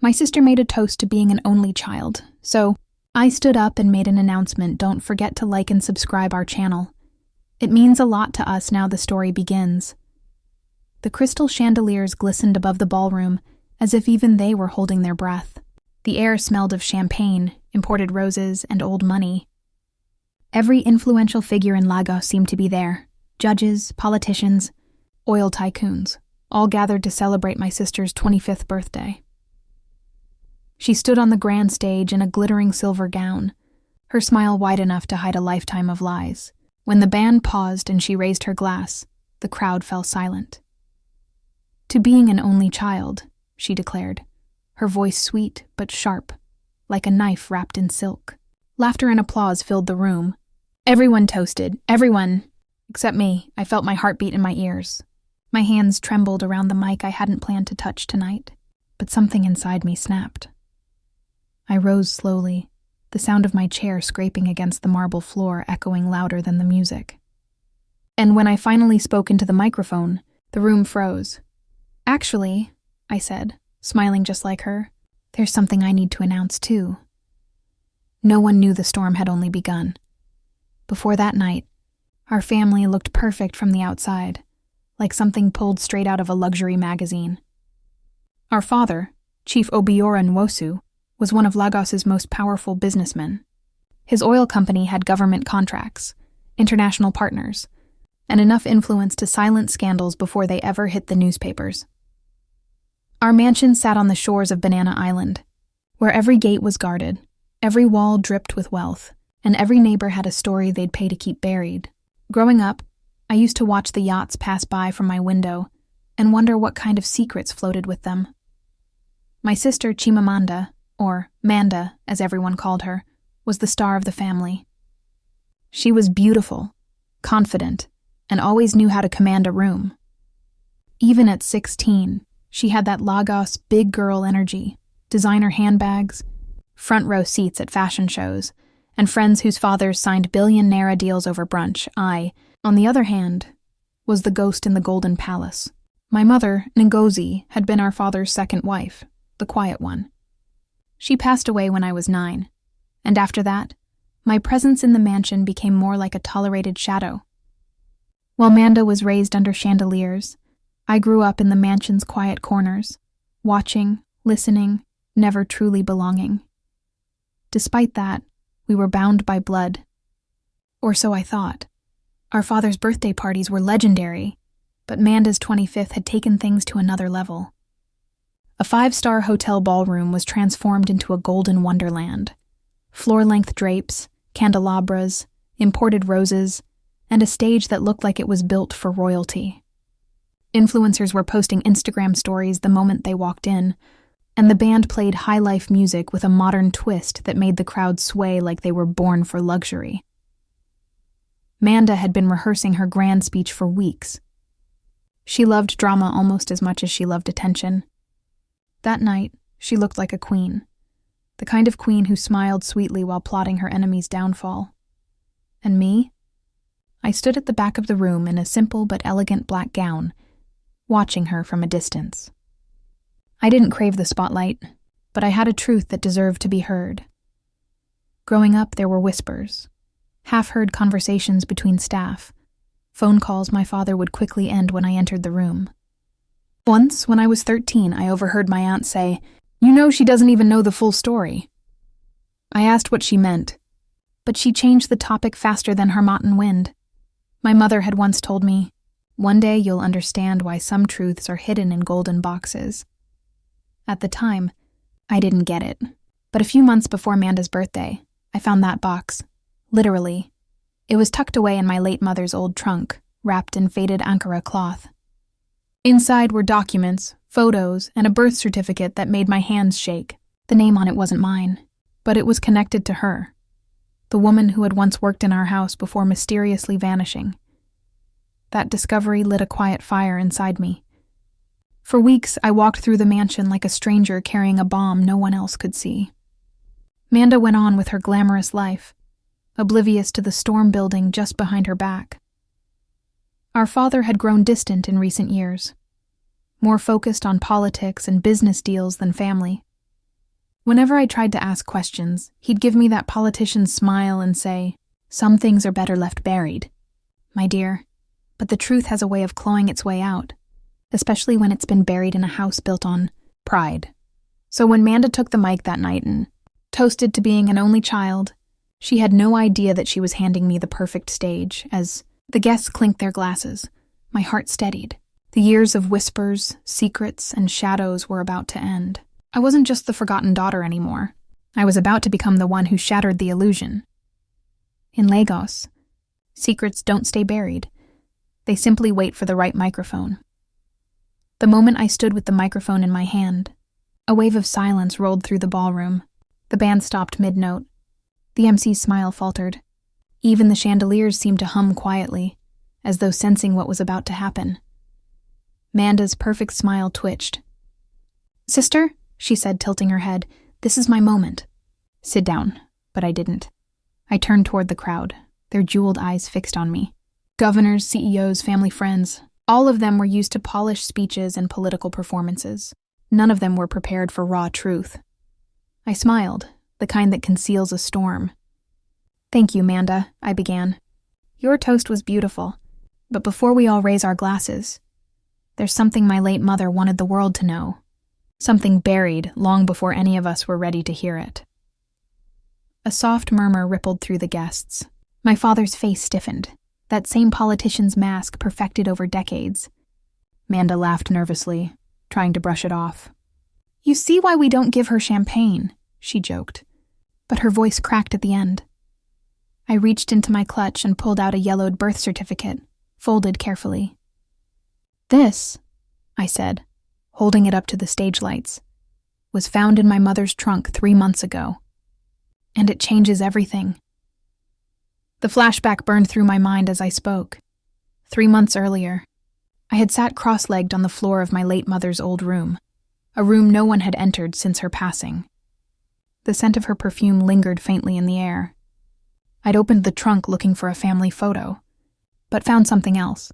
My sister made a toast to being an only child, so I stood up and made an announcement. Don't forget to like and subscribe our channel. It means a lot to us now the story begins. The crystal chandeliers glistened above the ballroom, as if even they were holding their breath. The air smelled of champagne, imported roses, and old money. Every influential figure in Lagos seemed to be there. Judges, politicians, oil tycoons, all gathered to celebrate my sister's 25th birthday. She stood on the grand stage in a glittering silver gown, her smile wide enough to hide a lifetime of lies. When the band paused and she raised her glass, the crowd fell silent. "To being an only child," she declared, her voice sweet but sharp, like a knife wrapped in silk. Laughter and applause filled the room. Everyone toasted, everyone, except me. I felt my heartbeat in my ears. My hands trembled around the mic I hadn't planned to touch tonight, but something inside me snapped. I rose slowly, the sound of my chair scraping against the marble floor echoing louder than the music. And when I finally spoke into the microphone, the room froze. "Actually," I said, smiling just like her, "there's something I need to announce too." No one knew the storm had only begun. Before that night, our family looked perfect from the outside, like something pulled straight out of a luxury magazine. Our father, Chief Obiora Nwosu, was one of Lagos's most powerful businessmen. His oil company had government contracts, international partners, and enough influence to silence scandals before they ever hit the newspapers. Our mansion sat on the shores of Banana Island, where every gate was guarded, every wall dripped with wealth, and every neighbor had a story they'd pay to keep buried. Growing up, I used to watch the yachts pass by from my window and wonder what kind of secrets floated with them. My sister Chimamanda, or Manda, as everyone called her, was the star of the family. She was beautiful, confident, and always knew how to command a room. Even at 16, she had that Lagos big girl energy, designer handbags, front row seats at fashion shows, and friends whose fathers signed billion naira deals over brunch. I, on the other hand, was the ghost in the Golden Palace. My mother, Ngozi, had been our father's second wife, the quiet one. She passed away when I was 9, and after that, my presence in the mansion became more like a tolerated shadow. While Manda was raised under chandeliers, I grew up in the mansion's quiet corners, watching, listening, never truly belonging. Despite that, we were bound by blood. Or so I thought. Our father's birthday parties were legendary, but Manda's 25th had taken things to another level. A 5-star hotel ballroom was transformed into a golden wonderland. Floor-length drapes, candelabras, imported roses, and a stage that looked like it was built for royalty. Influencers were posting Instagram stories the moment they walked in, and the band played high-life music with a modern twist that made the crowd sway like they were born for luxury. Manda had been rehearsing her grand speech for weeks. She loved drama almost as much as she loved attention. That night, she looked like a queen, the kind of queen who smiled sweetly while plotting her enemy's downfall. And me? I stood at the back of the room in a simple but elegant black gown, watching her from a distance. I didn't crave the spotlight, but I had a truth that deserved to be heard. Growing up, there were whispers, half-heard conversations between staff, phone calls my father would quickly end when I entered the room. Once, when I was 13, I overheard my aunt say, "You know she doesn't even know the full story." I asked what she meant, but she changed the topic faster than Harmattan wind. My mother had once told me, "One day you'll understand why some truths are hidden in golden boxes." At the time, I didn't get it, but a few months before Manda's birthday, I found that box. Literally. It was tucked away in my late mother's old trunk, wrapped in faded Ankara cloth. Inside were documents, photos, and a birth certificate that made my hands shake. The name on it wasn't mine, but it was connected to her, the woman who had once worked in our house before mysteriously vanishing. That discovery lit a quiet fire inside me. For weeks, I walked through the mansion like a stranger carrying a bomb no one else could see. Manda went on with her glamorous life, oblivious to the storm building just behind her back. Our father had grown distant in recent years, more focused on politics and business deals than family. Whenever I tried to ask questions, he'd give me that politician's smile and say, "Some things are better left buried." My dear, but the truth has a way of clawing its way out, especially when it's been buried in a house built on pride. So when Manda took the mic that night and toasted to being an only child, she had no idea that she was handing me the perfect stage. As the guests clinked their glasses, my heart steadied. The years of whispers, secrets, and shadows were about to end. I wasn't just the forgotten daughter anymore. I was about to become the one who shattered the illusion. In Lagos, secrets don't stay buried. They simply wait for the right microphone. The moment I stood with the microphone in my hand, a wave of silence rolled through the ballroom. The band stopped mid-note. The MC's smile faltered. Even the chandeliers seemed to hum quietly, as though sensing what was about to happen. Manda's perfect smile twitched. "Sister," she said, tilting her head, "this is my moment." "Sit down," but I didn't. I turned toward the crowd, their jeweled eyes fixed on me. Governors, CEOs, family friends, all of them were used to polished speeches and political performances. None of them were prepared for raw truth. I smiled, the kind that conceals a storm. "Thank you, Manda," I began. "Your toast was beautiful, but before we all raise our glasses, there's something my late mother wanted the world to know. Something buried long before any of us were ready to hear it." A soft murmur rippled through the guests. My father's face stiffened, that same politician's mask perfected over decades. Manda laughed nervously, trying to brush it off. "You see why we don't give her champagne," she joked, but her voice cracked at the end. I reached into my clutch and pulled out a yellowed birth certificate, folded carefully. "This," I said, holding it up to the stage lights, "was found in my mother's trunk 3 months ago. And it changes everything." The flashback burned through my mind as I spoke. 3 months earlier, I had sat cross-legged on the floor of my late mother's old room, a room no one had entered since her passing. The scent of her perfume lingered faintly in the air. I'd opened the trunk looking for a family photo, but found something else,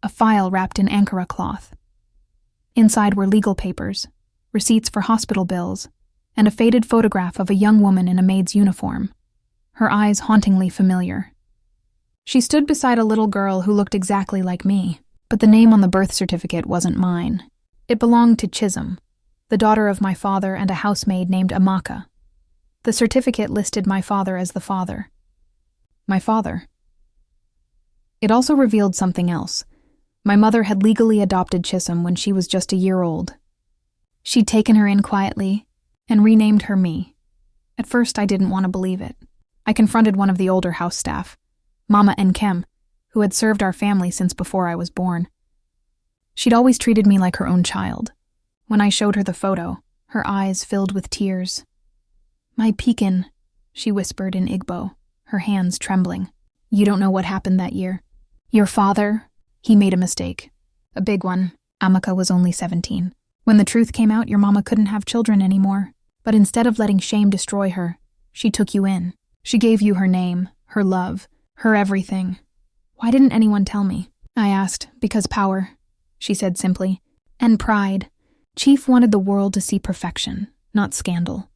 a file wrapped in Ankara cloth. Inside were legal papers, receipts for hospital bills, and a faded photograph of a young woman in a maid's uniform, her eyes hauntingly familiar. She stood beside a little girl who looked exactly like me, but the name on the birth certificate wasn't mine. It belonged to Chisholm, the daughter of my father and a housemaid named Amaka. The certificate listed my father as the father. My father. It also revealed something else. My mother had legally adopted Chisholm when she was just a year old. She'd taken her in quietly and renamed her me. At first, I didn't want to believe it. I confronted one of the older house staff, Mama Nkem, who had served our family since before I was born. She'd always treated me like her own child. When I showed her the photo, her eyes filled with tears. "My Pekin," she whispered in Igbo, her hands trembling. "You don't know what happened that year. Your father, he made a mistake. A big one. Amaka was only 17. When the truth came out, your mama couldn't have children anymore. But instead of letting shame destroy her, she took you in. She gave you her name, her love, her everything. Why didn't anyone tell me?" I asked. "Because power," she said simply, "and pride. Chief wanted the world to see perfection, not scandal."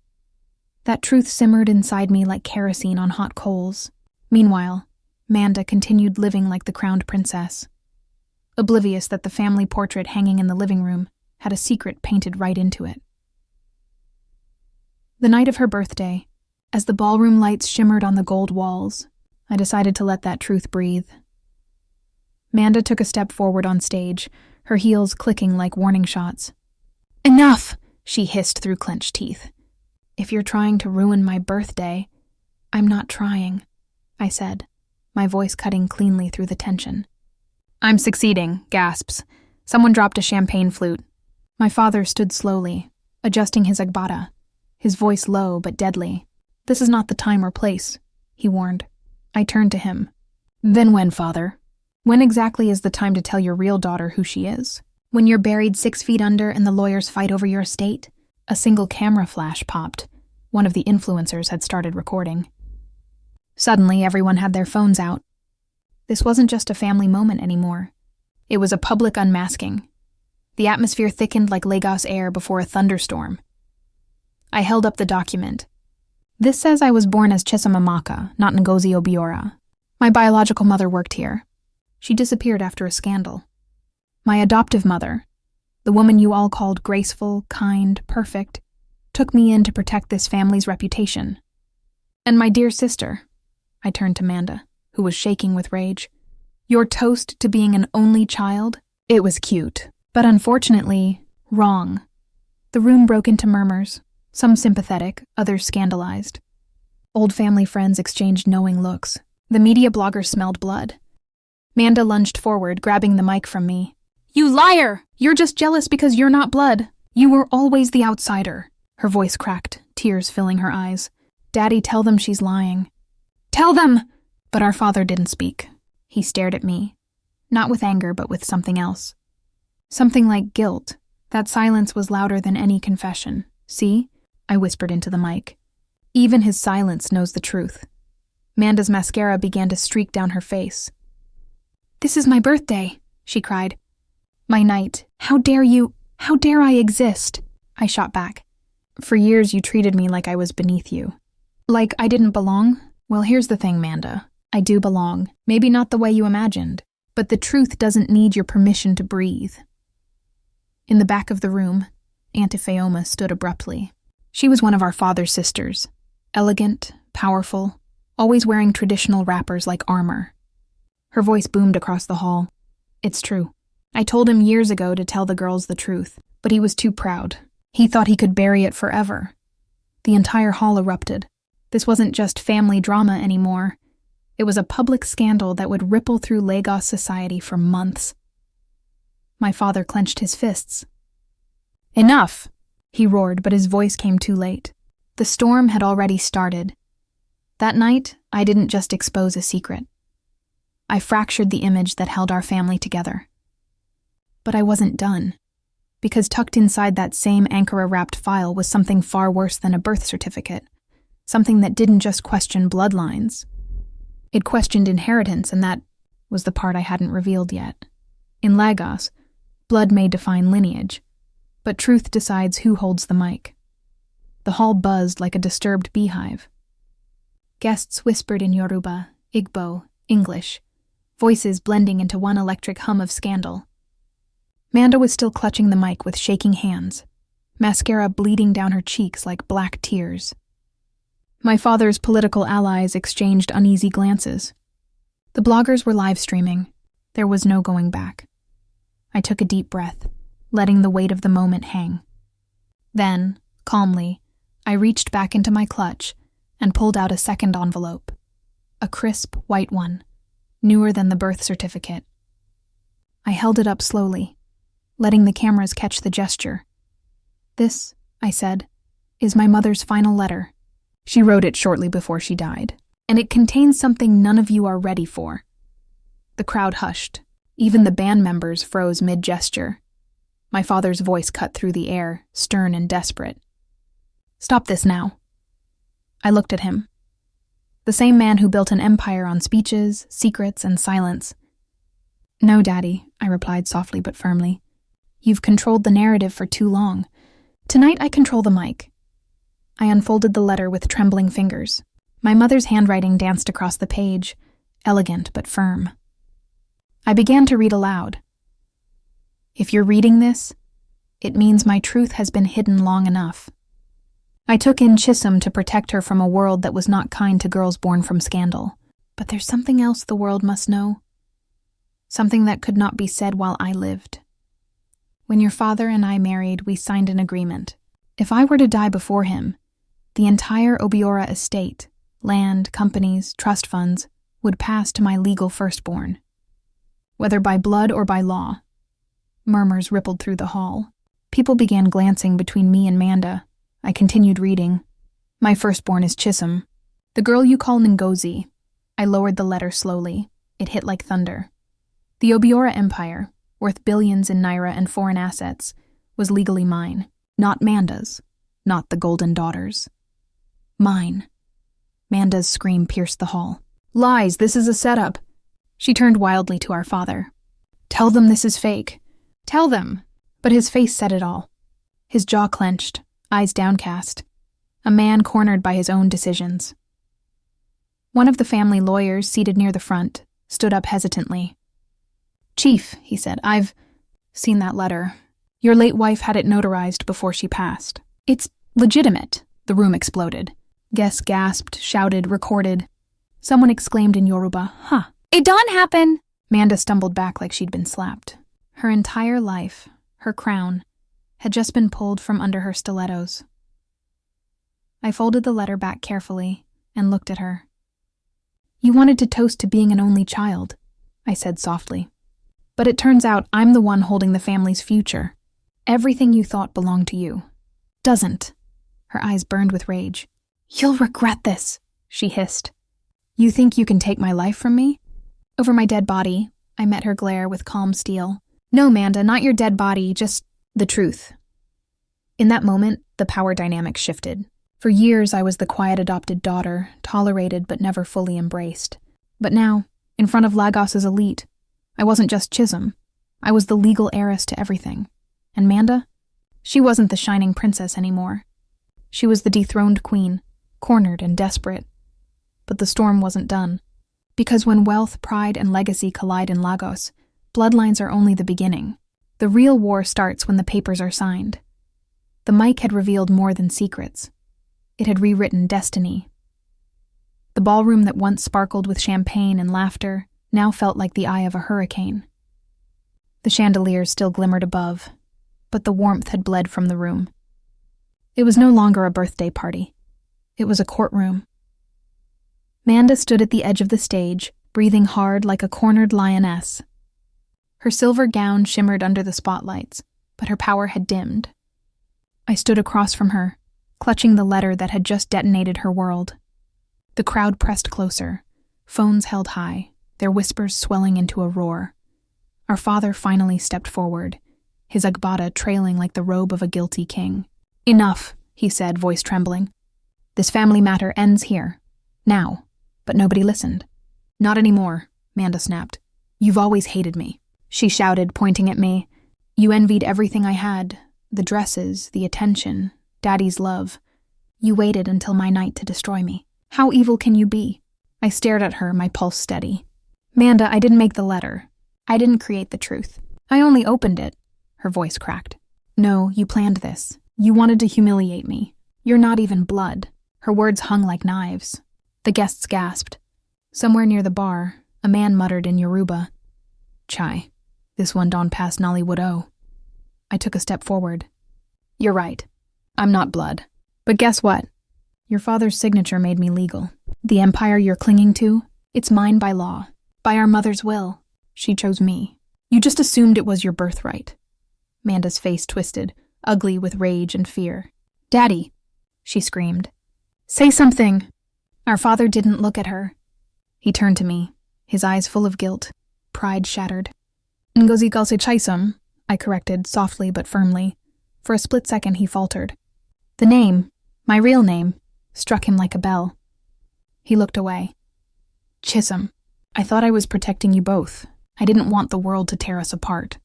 That truth simmered inside me like kerosene on hot coals. Meanwhile, Manda continued living like the crowned princess, oblivious that the family portrait hanging in the living room had a secret painted right into it. The night of her birthday, as the ballroom lights shimmered on the gold walls, I decided to let that truth breathe. Manda took a step forward on stage, her heels clicking like warning shots. "Enough!" she hissed through clenched teeth. "If you're trying to ruin my birthday, I'm not trying," I said, my voice cutting cleanly through the tension. "I'm succeeding," gasps. Someone dropped a champagne flute. My father stood slowly, adjusting his agbada, his voice low but deadly. "This is not the time or place," he warned. I turned to him. "Then when, father? When exactly is the time to tell your real daughter who she is? When you're buried 6 feet under and the lawyers fight over your estate?" A single camera flash popped. One of the influencers had started recording. Suddenly, everyone had their phones out. This wasn't just a family moment anymore. It was a public unmasking. The atmosphere thickened like Lagos air before a thunderstorm. I held up the document. This says I was born as Chisamamaka, not Ngozi Obiora. My biological mother worked here. She disappeared after a scandal. My adoptive mother, the woman you all called graceful, kind, perfect, took me in to protect this family's reputation. And my dear sister, I turned to Manda, who was shaking with rage. Your toast to being an only child? It was cute, but unfortunately, wrong. The room broke into murmurs, some sympathetic, others scandalized. Old family friends exchanged knowing looks. The media blogger smelled blood. Manda lunged forward, grabbing the mic from me. You liar! You're just jealous because you're not blood. You were always the outsider. Her voice cracked, tears filling her eyes. Daddy, tell them she's lying. Tell them! But our father didn't speak. He stared at me. Not with anger, but with something else. Something like guilt. That silence was louder than any confession. See? I whispered into the mic. Even his silence knows the truth. Manda's mascara began to streak down her face. This is my birthday, she cried. My night. How dare you? How dare I exist? I shot back. For years you treated me like I was beneath you. Like I didn't belong? Well, here's the thing, Manda. I do belong. Maybe not the way you imagined, but the truth doesn't need your permission to breathe. In the back of the room, Aunt Ifeoma stood abruptly. She was one of our father's sisters. Elegant, powerful, always wearing traditional wrappers like armor. Her voice boomed across the hall. It's true. I told him years ago to tell the girls the truth, but he was too proud. He thought he could bury it forever. The entire hall erupted. This wasn't just family drama anymore. It was a public scandal that would ripple through Lagos society for months. My father clenched his fists. Enough! He roared, but his voice came too late. The storm had already started. That night, I didn't just expose a secret. I fractured the image that held our family together. But I wasn't done, because tucked inside that same Ankara-wrapped file was something far worse than a birth certificate, something that didn't just question bloodlines. It questioned inheritance, and that was the part I hadn't revealed yet. In Lagos, blood may define lineage, but truth decides who holds the mic. The hall buzzed like a disturbed beehive. Guests whispered in Yoruba, Igbo, English, voices blending into one electric hum of scandal. Manda was still clutching the mic with shaking hands, mascara bleeding down her cheeks like black tears. My father's political allies exchanged uneasy glances. The bloggers were live streaming. There was no going back. I took a deep breath, letting the weight of the moment hang. Then, calmly, I reached back into my clutch and pulled out a second envelope. A crisp, white one, newer than the birth certificate. I held it up slowly, letting the cameras catch the gesture. This, I said, is my mother's final letter. She wrote it shortly before she died, and it contains something none of you are ready for. The crowd hushed. Even the band members froze mid-gesture. My father's voice cut through the air, stern and desperate. Stop this now. I looked at him. The same man who built an empire on speeches, secrets, and silence. No, Daddy, I replied softly but firmly. You've controlled the narrative for too long. Tonight I control the mic. I unfolded the letter with trembling fingers. My mother's handwriting danced across the page, elegant but firm. I began to read aloud. If you're reading this, it means my truth has been hidden long enough. I took in Chisum to protect her from a world that was not kind to girls born from scandal. But there's something else the world must know. Something that could not be said while I lived. When your father and I married, we signed an agreement. If I were to die before him, the entire Obiora estate, land, companies, trust funds, would pass to my legal firstborn. Whether by blood or by law. Murmurs rippled through the hall. People began glancing between me and Manda. I continued reading. My firstborn is Chisum, the girl you call Ngozi. I lowered the letter slowly. It hit like thunder. The Obiora Empire, worth billions in naira and foreign assets, was legally mine. Not Manda's. Not the Golden Daughters. Mine. Manda's scream pierced the hall. Lies, this is a setup. She turned wildly to our father. Tell them this is fake. Tell them. But his face said it all. His jaw clenched, eyes downcast. a man cornered by his own decisions. One of the family lawyers, seated near the front, stood up hesitantly. "Chief," he said, "I've seen that letter. Your late wife had it notarized before she passed." "It's legitimate," the room exploded. Guests gasped, shouted, recorded. Someone exclaimed in Yoruba, "Huh. It don't happen!" Manda stumbled back like she'd been slapped. Her entire life, her crown, had just been pulled from under her stilettos. I folded the letter back carefully and looked at her. "You wanted to toast to being an only child," I said softly. "But it turns out I'm the one holding the family's future. Everything you thought belonged to you doesn't." Her eyes burned with rage. "You'll regret this," she hissed. "You think you can take my life from me?" Over my dead body, I met her glare with calm steel. "No, Manda, not your dead body, just the truth." In that moment, the power dynamic shifted. For years, I was the quiet adopted daughter, tolerated but never fully embraced. But now, in front of Lagos's elite, I wasn't just Chisholm. I was the legal heiress to everything. And Manda? She wasn't the shining princess anymore. She was the dethroned queen, cornered and desperate. But the storm wasn't done. Because when wealth, pride, and legacy collide in Lagos, bloodlines are only the beginning. The real war starts when the papers are signed. The mic had revealed more than secrets. It had rewritten destiny. The ballroom that once sparkled with champagne and laughter now felt like the eye of a hurricane. The chandeliers still glimmered above, but the warmth had bled from the room. It was no longer a birthday party. It was a courtroom. Manda stood at the edge of the stage, breathing hard like a cornered lioness. Her silver gown shimmered under the spotlights, but her power had dimmed. I stood across from her, clutching the letter that had just detonated her world. The crowd pressed closer, phones held high, their whispers swelling into a roar. Our father finally stepped forward, his agbada trailing like the robe of a guilty king. "Enough," he said, voice trembling. "This family matter ends here. Now." But nobody listened. "Not anymore," Manda snapped. "You've always hated me," she shouted, pointing at me. "You envied everything I had, the dresses, the attention, Daddy's love. You waited until my night to destroy me. How evil can you be?" I stared at her, my pulse steady. "Manda, I didn't make the letter. I didn't create the truth. I only opened it." Her voice cracked. "No, you planned this. You wanted to humiliate me. You're not even blood." Her words hung like knives. The guests gasped. Somewhere near the bar, a man muttered in Yoruba, "Chai, this one don't pass Nollywood-o." I took a step forward. "You're right. I'm not blood. But guess what? Your father's signature made me legal. The empire you're clinging to, it's mine by law. By our mother's will. She chose me. You just assumed it was your birthright." Manda's face twisted, ugly with rage and fear. "Daddy," she screamed. "Say something." Our father didn't look at her. He turned to me, his eyes full of guilt, pride shattered. "Ngozi Galse Chisholm," I corrected, softly but firmly. For a split second he faltered. The name, my real name, struck him like a bell. He looked away. "Chisholm, I thought I was protecting you both. I didn't want the world to tear us apart."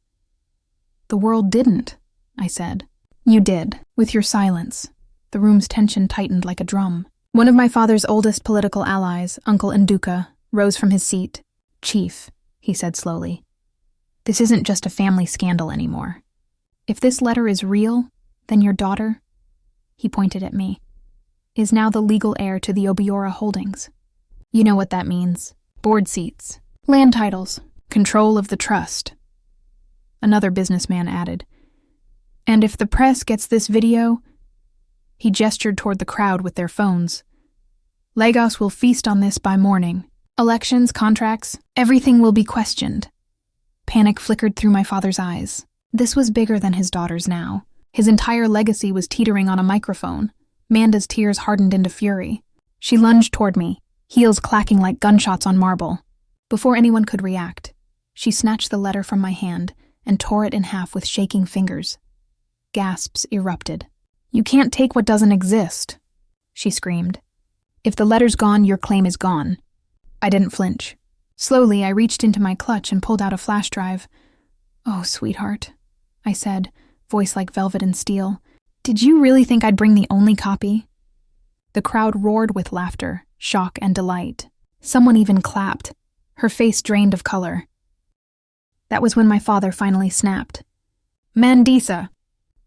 "The world didn't," I said. "You did, with your silence." The room's tension tightened like a drum. One of my father's oldest political allies, Uncle Nduka, rose from his seat. "Chief," he said slowly, "this isn't just a family scandal anymore. If this letter is real, then your daughter," he pointed at me, "is now the legal heir to the Obiora holdings. You know what that means. Board seats, land titles, control of the trust." Another businessman added, "And if the press gets this video," he gestured toward the crowd with their phones, "Lagos will feast on this by morning. Elections, contracts, everything will be questioned." Panic flickered through my father's eyes. This was bigger than his daughters now. His entire legacy was teetering on a microphone. Manda's tears hardened into fury. She lunged toward me, heels clacking like gunshots on marble. Before anyone could react, she snatched the letter from my hand and tore it in half with shaking fingers. Gasps erupted. "You can't take what doesn't exist," she screamed. "If the letter's gone, your claim is gone." I didn't flinch. Slowly, I reached into my clutch and pulled out a flash drive. "Oh, sweetheart," I said, voice like velvet and steel. "Did you really think I'd bring the only copy?" The crowd roared with laughter, shock, and delight. Someone even clapped, her face drained of color. That was when my father finally snapped. "Mandisa!"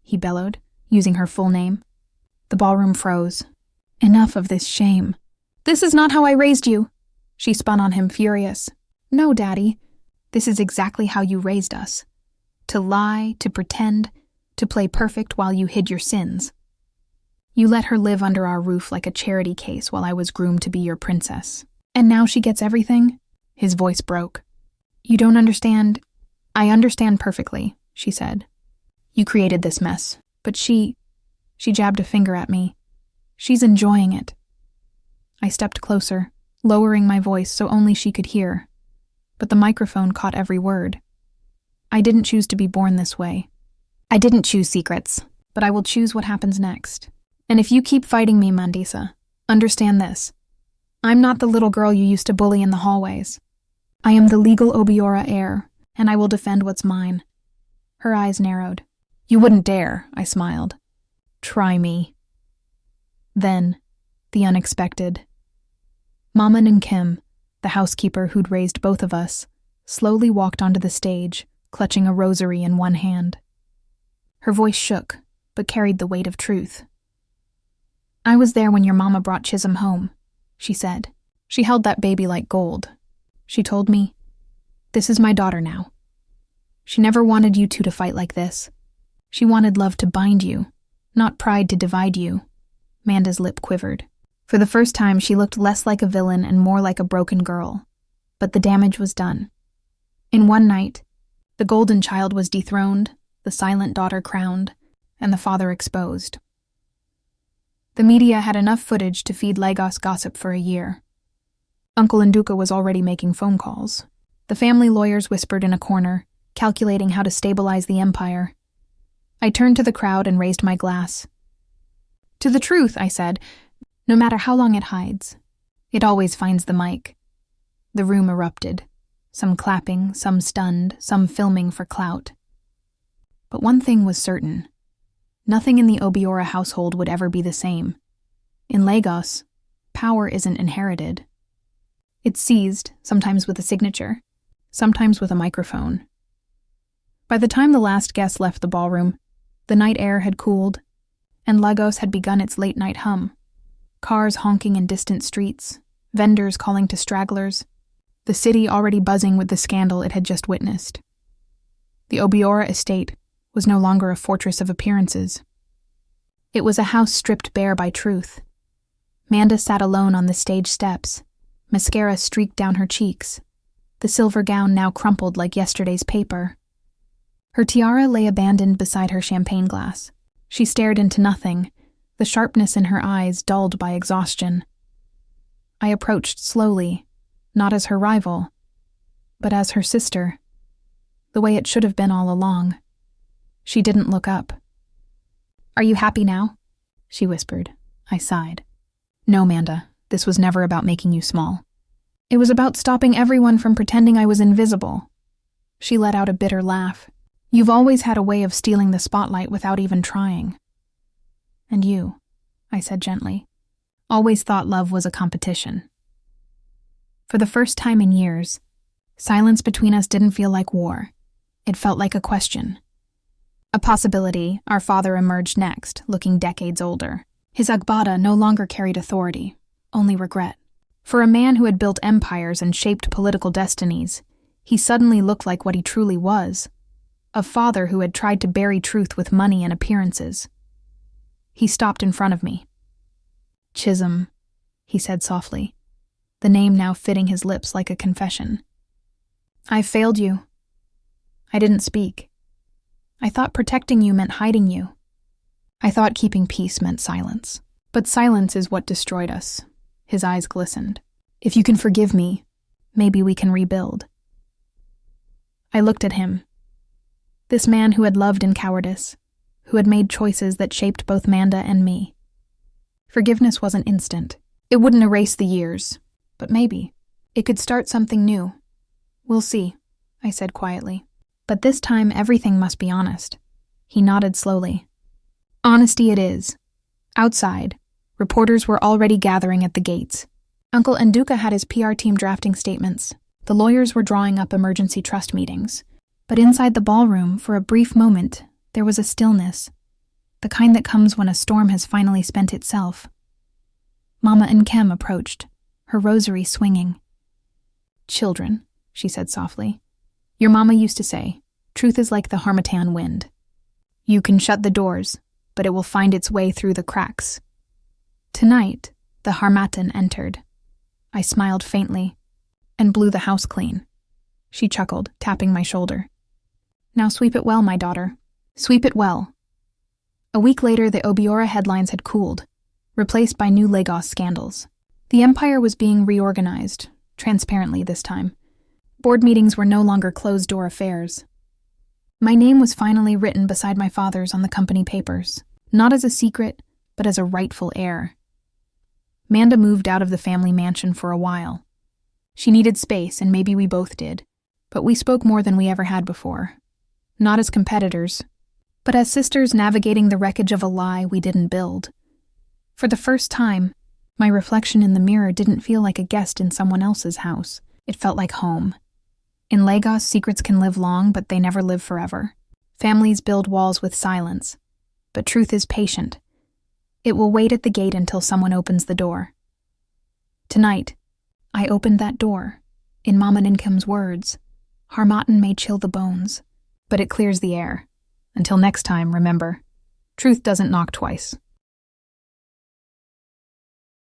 he bellowed, using her full name. The ballroom froze. Enough of this shame. "This is not how I raised you!" She spun on him, furious. "No, Daddy. This is exactly how you raised us. To lie, to pretend, to play perfect while you hid your sins. You let her live under our roof like a charity case while I was groomed to be your princess. And now she gets everything?" His voice broke. "You don't understand." "I understand perfectly," she said. "You created this mess, but she jabbed a finger at me. She's enjoying it." I stepped closer, lowering my voice so only she could hear. But the microphone caught every word. "I didn't choose to be born this way. I didn't choose secrets, but I will choose what happens next. And if you keep fighting me, Mandisa, understand this. I'm not the little girl you used to bully in the hallways. I am the legal Obiora heir, and I will defend what's mine." Her eyes narrowed. "You wouldn't dare," I smiled. "Try me." Then, the unexpected. Maman and Kim, the housekeeper who'd raised both of us, slowly walked onto the stage, clutching a rosary in one hand. Her voice shook, but carried the weight of truth. "I was there when your mama brought Chisholm home," she said. She held that baby like gold. She told me, "This is my daughter now. She never wanted you two to fight like this. She wanted love to bind you, not pride to divide you." Manda's lip quivered. For the first time, she looked less like a villain and more like a broken girl. But the damage was done. In one night, the golden child was dethroned, the silent daughter crowned, and the father exposed. The media had enough footage to feed Lagos gossip for a year. Uncle Nduka was already making phone calls. The family lawyers whispered in a corner, calculating how to stabilize the empire. I turned to the crowd and raised my glass. "To the truth," I said, "no matter how long it hides, it always finds the mic." The room erupted, some clapping, some stunned, some filming for clout. But one thing was certain. Nothing in the Obiora household would ever be the same. In Lagos, power isn't inherited. It's seized, sometimes with a signature, sometimes with a microphone. By the time the last guest left the ballroom, the night air had cooled, and Lagos had begun its late-night hum. Cars honking in distant streets, vendors calling to stragglers, the city already buzzing with the scandal it had just witnessed. The Obiora estate was no longer a fortress of appearances. It was a house stripped bare by truth. Manda sat alone on the stage steps, mascara streaked down her cheeks, the silver gown now crumpled like yesterday's paper. Her tiara lay abandoned beside her champagne glass. She stared into nothing, the sharpness in her eyes dulled by exhaustion. I approached slowly, not as her rival, but as her sister, the way it should have been all along. She didn't look up. "Are you happy now?" she whispered. I sighed. "No, Manda, this was never about making you small. It was about stopping everyone from pretending I was invisible." She let out a bitter laugh. "You've always had a way of stealing the spotlight without even trying." "And you," I said gently, "always thought love was a competition." For the first time in years, silence between us didn't feel like war. It felt like a question. A possibility. Our father emerged next, looking decades older. His Agbada no longer carried authority, only regret. For a man who had built empires and shaped political destinies, he suddenly looked like what he truly was. A father who had tried to bury truth with money and appearances. He stopped in front of me. "Chisholm," he said softly, the name now fitting his lips like a confession. "I failed you. I didn't speak. I thought protecting you meant hiding you. I thought keeping peace meant silence. But silence is what destroyed us." His eyes glistened. "If you can forgive me, maybe we can rebuild." I looked at him. This man who had loved in cowardice, who had made choices that shaped both Manda and me. Forgiveness wasn't instant. It wouldn't erase the years, but maybe it could start something new. "We'll see," I said quietly. "But this time everything must be honest." He nodded slowly. "Honesty it is. Outside, Reporters were already gathering at the gates. Uncle Nduka had his PR team drafting statements. The lawyers were drawing up emergency trust meetings. But inside the ballroom, for a brief moment, there was a stillness, the kind that comes when a storm has finally spent itself. Mama Nkem approached, her rosary swinging. "Children," she said softly, "your mama used to say, truth is like the harmattan wind. You can shut the doors, but it will find its way through the cracks." Tonight, the harmattan entered. I smiled faintly and blew the house clean. She chuckled, tapping my shoulder. "Now sweep it well, my daughter. Sweep it well." A week later, the Obiora headlines had cooled, replaced by new Lagos scandals. The empire was being reorganized, transparently this time. Board meetings were no longer closed-door affairs. My name was finally written beside my father's on the company papers, not as a secret, but as a rightful heir. Manda moved out of the family mansion for a while. She needed space, and maybe we both did, but we spoke more than we ever had before. Not as competitors, but as sisters navigating the wreckage of a lie we didn't build. For the first time, my reflection in the mirror didn't feel like a guest in someone else's house. It felt like home. In Lagos, secrets can live long, but they never live forever. Families build walls with silence, but truth is patient. It will wait at the gate until someone opens the door. Tonight, I opened that door. In Mama Ninkem's words, "Harmattan may chill the bones, but it clears the air." Until next time, remember, truth doesn't knock twice.